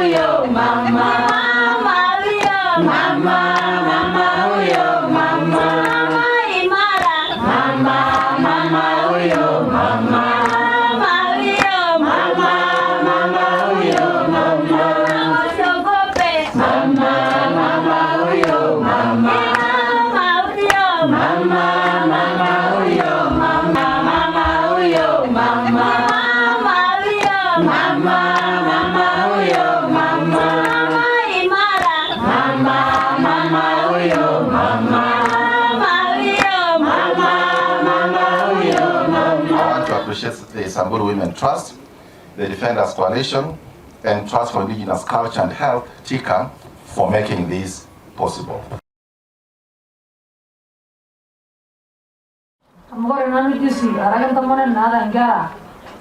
huyo mama, mama huyo mama, imara, mama huyo mama, mama huyo mama, usiogope, mama huyo mama, mama huyo mama, huyo mama, mama huyo mama, imara, mama huyo mama, huyo mama. I want to appreciate the Samburu Women Trust, the Defenders Coalition, and Trust for Indigenous Culture and Health, TICA, for making this possible. Amgore nani kisi araga tamone nada ngara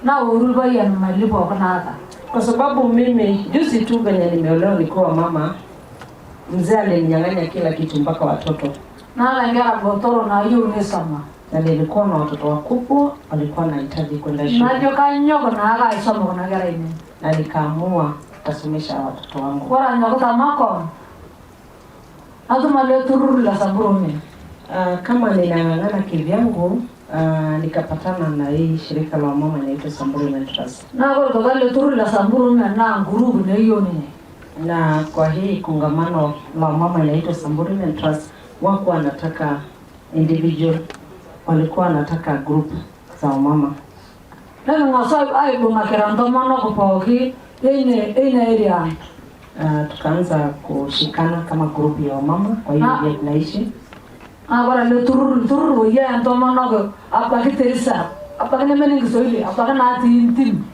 na uruba ya malipo kana kwa sababu mimi juzi tu venye nimeolewa nilikuwa mama mzee alininyang'anya kila kitu mpaka watoto na ngara botoro na hiyo ni sama na nilikuwa na watoto wakubwa walikuwa wanahitaji kwenda shule na joka nyoko na aga isoma kuna ngara ini na nikaamua kusomesha watoto wangu kwa nyoko tamako atuma le tururu la Samburu kama ninang'ang'ana kivyangu nikapatana na hii shirika la mama inaitwa Samburu Women Trust. Na kwa tokale turu la Samburu na group na hiyo ni. Na kwa hii kongamano la mama inaitwa Samburu Women Trust wako wanataka individual, walikuwa wanataka group za mama. Na ngasa ai bunga kerando mano kupoki ine area. Tukaanza kushikana kama group ya mama kwa hiyo ndio tunaishi. Agora le tururu ya ndo manogo apaki teresa apaki nemeni kiswahili apaki na tintim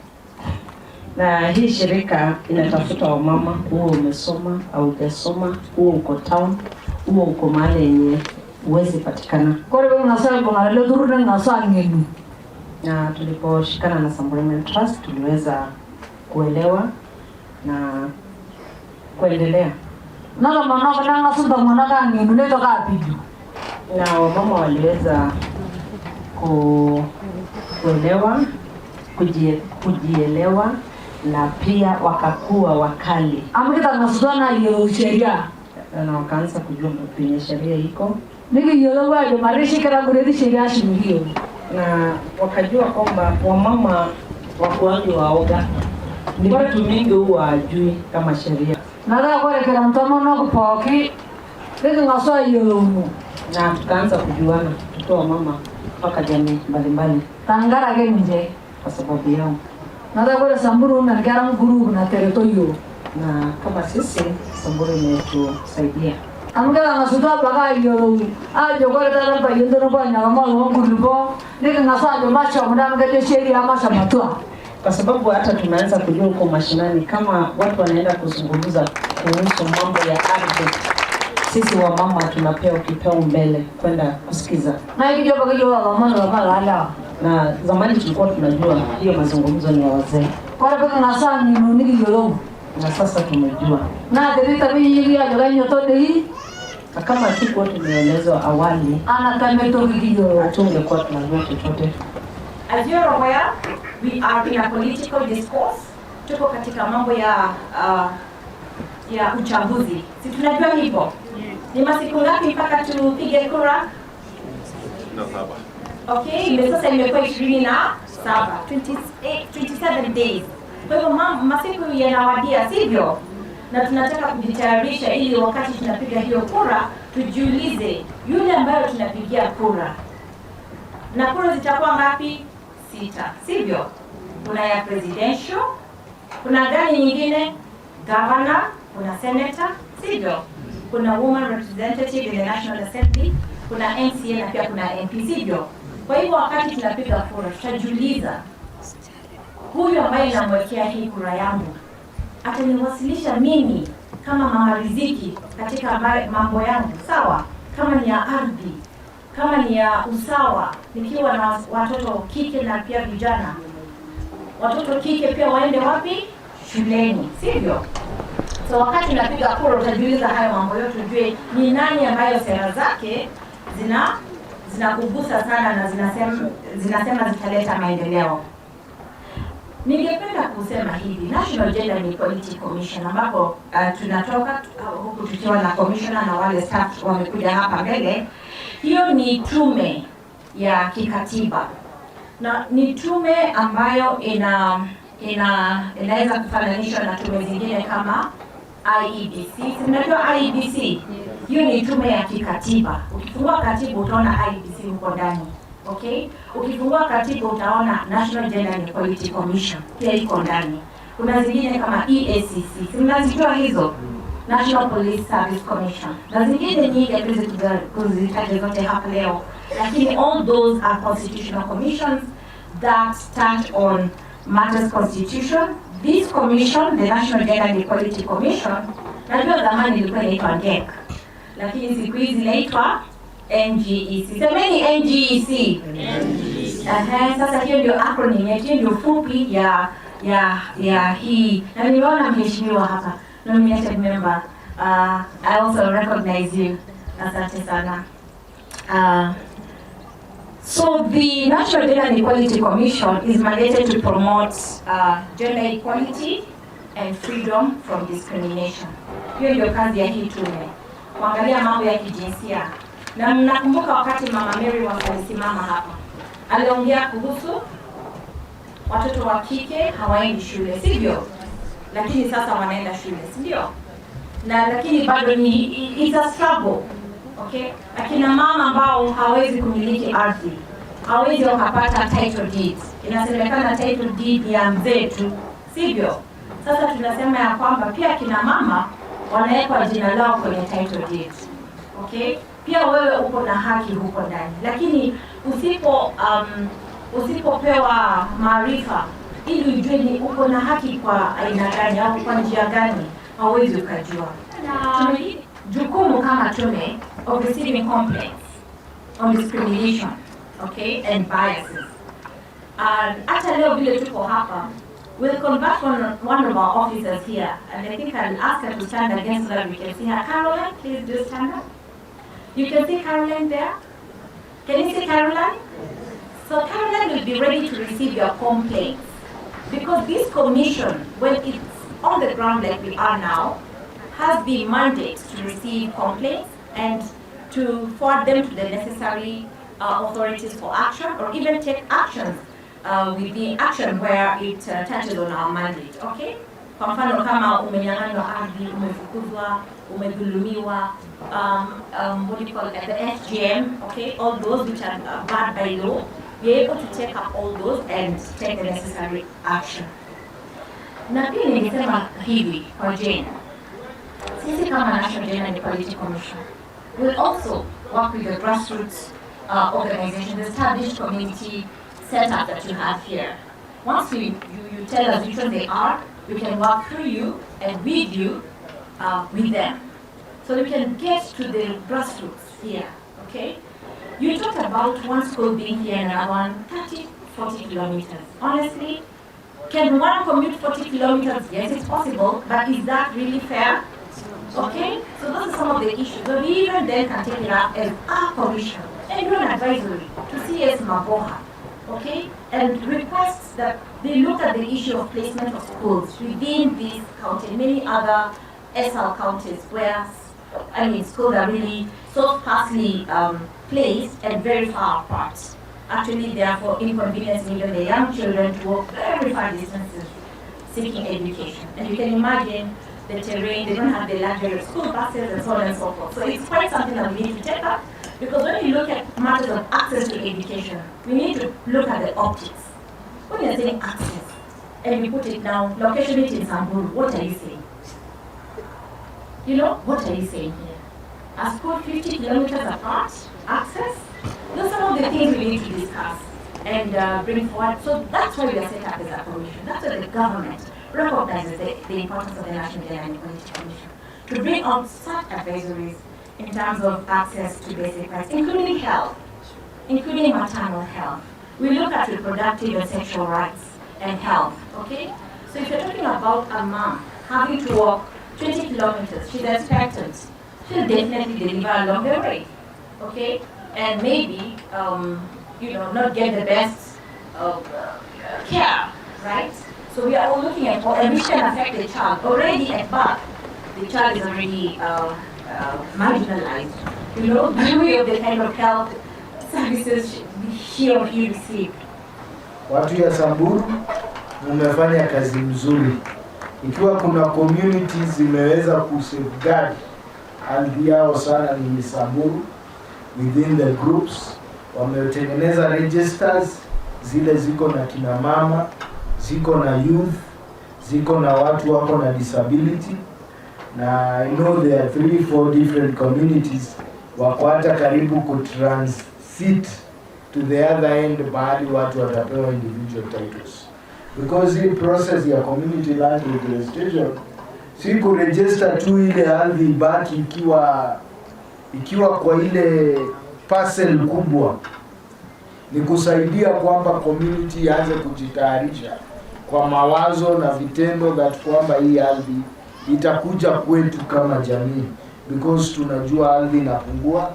na hii shirika inatafuta wamama huo umesoma au hujasoma huo uko town huo uko mahali yenye uwezi patikana kwa hiyo unasema kuna le tururu na ngasa ngeni na tuliposhikana na Samburu Women Trust tuliweza kuelewa na kuendelea na kama manogo na ngasa ndo manoga ngeni ndio kapidu na wamama waliweza kuelewa, kujielewa na pia wakakuwa wakali. Amekita nasudana hiyo sheria na wakaanza kujua penye sheria iko. Niki yolo wale marishi kara kuredi sheria shimuhiyo. Na wakajua kwamba wamama wakuangi waoga. Ni vitu mingi huwa hajui kama sheria. Nada kwa kila mtu mmoja kupoki. Niki ngaso hiyo na tukaanza kujuana tukiwa mama mpaka jamii mbalimbali tangara genje kwa sababu yao na kwa Samburu na ngara group na territorio na kama sisi Samburu imetusaidia amgala ngasuda baga hiyo jogora tara pa yendo kwa nyama ngo group nika ngasaje macho mna mgaje sheria ama shamatwa kwa sababu hata tumeanza kujua huko mashinani kama watu wanaenda kuzungumza kuhusu mambo ya ardhi sisi wa mama tunapewa kipao mbele kwenda kusikiza. Na hiyo kwa mama na zamani tulikuwa tunajua hiyo mazungumzo ni ya wazee. Kwa sababu nasa ni nini yolo. Na sasa tumejua. Na derita hii ya ganyo tote hii kama tulikuwa tumeelezwa awali ana tameto hiyo hatungekuwa tunajua chochote. As you're aware, we are in a political discourse. Tuko katika mambo ya uchaguzi. Si tunajua hivyo? Ni masiku ngapi mpaka tupige kura? Na 7. Okay, sasa imekuwa 27. 27 days. Kwa hivyo masiku yanawadia, sivyo? Na tunataka kujitayarisha ili wakati tunapiga hiyo kura tujiulize yule ambayo tunapigia kura. Na kura zitakuwa ngapi? 6, sivyo? Kuna ya presidential, kuna gani nyingine? Governor, kuna senator, sivyo? Kuna woman representative in the National Assembly, kuna MCA na pia kuna MP, sivyo? Kwa hivyo wakati tunapiga kura tutajiuliza huyu ambaye namwekea hii kura yangu ataniwasilisha mimi kama mama riziki katika mambo yangu, sawa? Kama ni ya ardhi, kama ni ya usawa, nikiwa na watoto kike na pia vijana, watoto kike pia waende wapi? Shuleni, sivyo? So wakati unapiga kura utajiuliza hayo mambo yote, ujue ni nani ambayo sera zake zinakugusa sana na zinasema zitaleta maendeleo. Ningependa kusema hivi, National Gender and Equality Commission ambapo tunatoka huku tukiwa na commissioner na wale staff wamekuja hapa mbele. Hiyo ni tume ya kikatiba na ni tume ambayo inaweza kufananishwa na tume zingine kama IEBC. Unajua IEBC? Hiyo ni tume ya kikatiba. Ukifungua katiba utaona IEBC huko ndani. Okay? Ukifungua katiba utaona National Gender and Equality Commission pia iko ndani. Kuna zingine kama EACC. Mnazijua hizo? National Police Service Commission. Na zingine nyingi hatuwezi kuzitaja zote hapa leo. Lakini all those are constitutional commissions that start on matters constitution. This commission, the National Gender and Equality Commission, najua zamani ilikuwa inaitwa NGEC, lakini siku hizi inaitwa NGEC. Semeni NGEC. Sasa hiyo ndio acronym yetu, hiyo ndio fupi ya hii. Na nimeona mheshimiwa hapa, nominated member. I also recognize you. Asante sana. So the National Gender and Equality Commission is mandated to promote gender equality and freedom from discrimination. Hiyo ndio kazi ya hii tume, kuangalia mambo ya kijinsia. Na mnakumbuka wakati Mama Mary alisimama hapa, aliongea kuhusu watoto wa kike hawaendi shule, sivyo? Lakini sasa wanaenda shule, sivyo? Lakini bado it's a struggle. Okay? Akina mama ambao hawezi kumiliki ardhi, hawezi wakapata title deeds. Inasemekana title deed ya mzee tu, sivyo? Sasa tunasema ya kwamba pia kina mama wanawekwa jina lao kwenye title deed. Okay? Pia wewe uko na haki huko ndani. Lakini usipopewa maarifa ili ujue ni uko na haki kwa aina gani au kwa njia gani, hauwezi ukajua. Na jukumu kama tume of receiving complaints on discrimination, okay, and biases. Hata leo vile tuko hapa, we'll convert one of our officers here, and I think I'll ask her to stand again so that we can see her. Caroline, please do stand up. You can see Caroline there? Can you see Caroline? So Caroline will be ready to receive your complaints. Because this commission, when it's on the ground like we are now, has the mandate to receive complaints and to forward them to the necessary authorities for action, or even take actions with the action where it touches on our mandate. Okay? Kwa mfano kama umenyang'anywa ardhi, umefukuzwa, umedhulumiwa, what do you call it, the FGM, okay, all those which are barred by law, be able to take up all those and take the necessary action. Na pia ningesema hivi kwa Jane, sisi kama National Gender and Equality Commission will also work with the grassroots organization, the established community setup that you have here. Once you tell us which one they are, we can work through you and with you, with them. So we can get to the grassroots here, okay? You talked about one school being here and another one 30, 40 kilometers. Honestly, can one commute 40 kilometers? Yes, it's possible, but is that really fair? Okay? So those are some of the issues. So we even then can take it up as our commission and do an advisory to CS Maboha, okay? And request that they look at the issue of placement of schools within this county and many other SL counties where, schools are really so sparsely placed and very far apart. Actually, therefore, inconveniencing even the young children to walk very far distances seeking education. And you can imagine the terrain, they don't have the luxury of school buses and so on and so forth. So it's quite something that we need to take up, because when you look at matters of access to education, we need to look at the optics. When you're saying access, and you put it down, location it in Samburu, what are you saying? You know, what are you saying here? A school 50 kilometers apart, access? Those are some of the things we need to discuss and bring forward. So that's why we are set up as a commission. That's why the government recognizes the importance of the National Gender and Equality Commission to bring on such advisories in terms of access to basic rights, including health, including maternal health. We look at reproductive and sexual rights and health, okay? So if you're talking about a mom having to walk 20 kilometers, she's expectant, she'll definitely deliver along the way, okay? And maybe, not get the best care, right? So we are all looking at how emission affect the child. Already at birth, the child is already marginalized. You know, by way of the kind of health services he or he received. Watu ya Samburu mmefanya kazi mzuri. Ikiwa kuna communities zimeweza kusafeguard ardhi yao sana ni Samburu within the groups. Wametengeneza registers zile ziko na kina mama, ziko na youth, ziko na watu wako na disability. Na I know there are 3-4 different communities wako hata karibu kutransit to the other end bahali watu watapewa individual titles. Because hii process ya community land registration si kuregister tu ile ardhi ibaki ikiwa kwa ile parcel kubwa, ni kusaidia kwamba community ianze kujitayarisha kwa mawazo na vitendo that kwamba hii ardhi itakuja kwetu kama jamii, because tunajua ardhi inapungua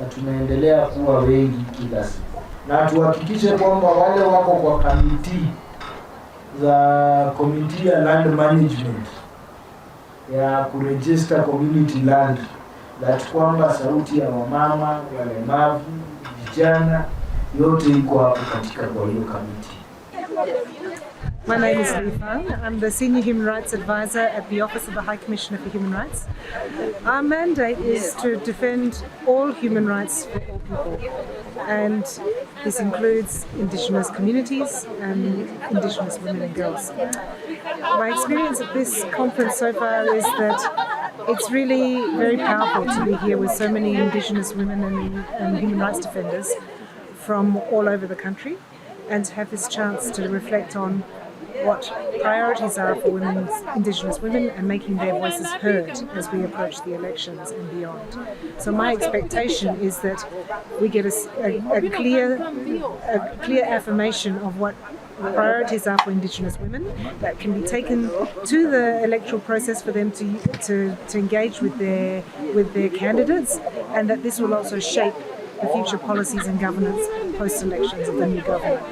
na tunaendelea kuwa wengi kila siku. Na tuhakikishe kwamba wale wako kwa kamiti za committee ya land management ya kuregister community land, that kwamba sauti ya wamama, walemavu, vijana yote iko hapo katika kwa hiyo kamiti. My name is Lifan. I'm the Senior Human Rights Advisor at the Office of the High Commissioner for Human Rights. Our mandate is to defend all human rights for all people, and this includes Indigenous communities and Indigenous women and girls. My experience at this conference so far is that it's really very powerful to be here with so many Indigenous women and human rights defenders from all over the country, and to have this chance to reflect on what priorities are for Indigenous women and making their voices heard as we approach the elections and beyond. So my expectation is that we get a clear affirmation of what priorities are for Indigenous women that can be taken to the electoral process for them to engage with their candidates, and that this will also shape the future policies and governance post-elections of the new government.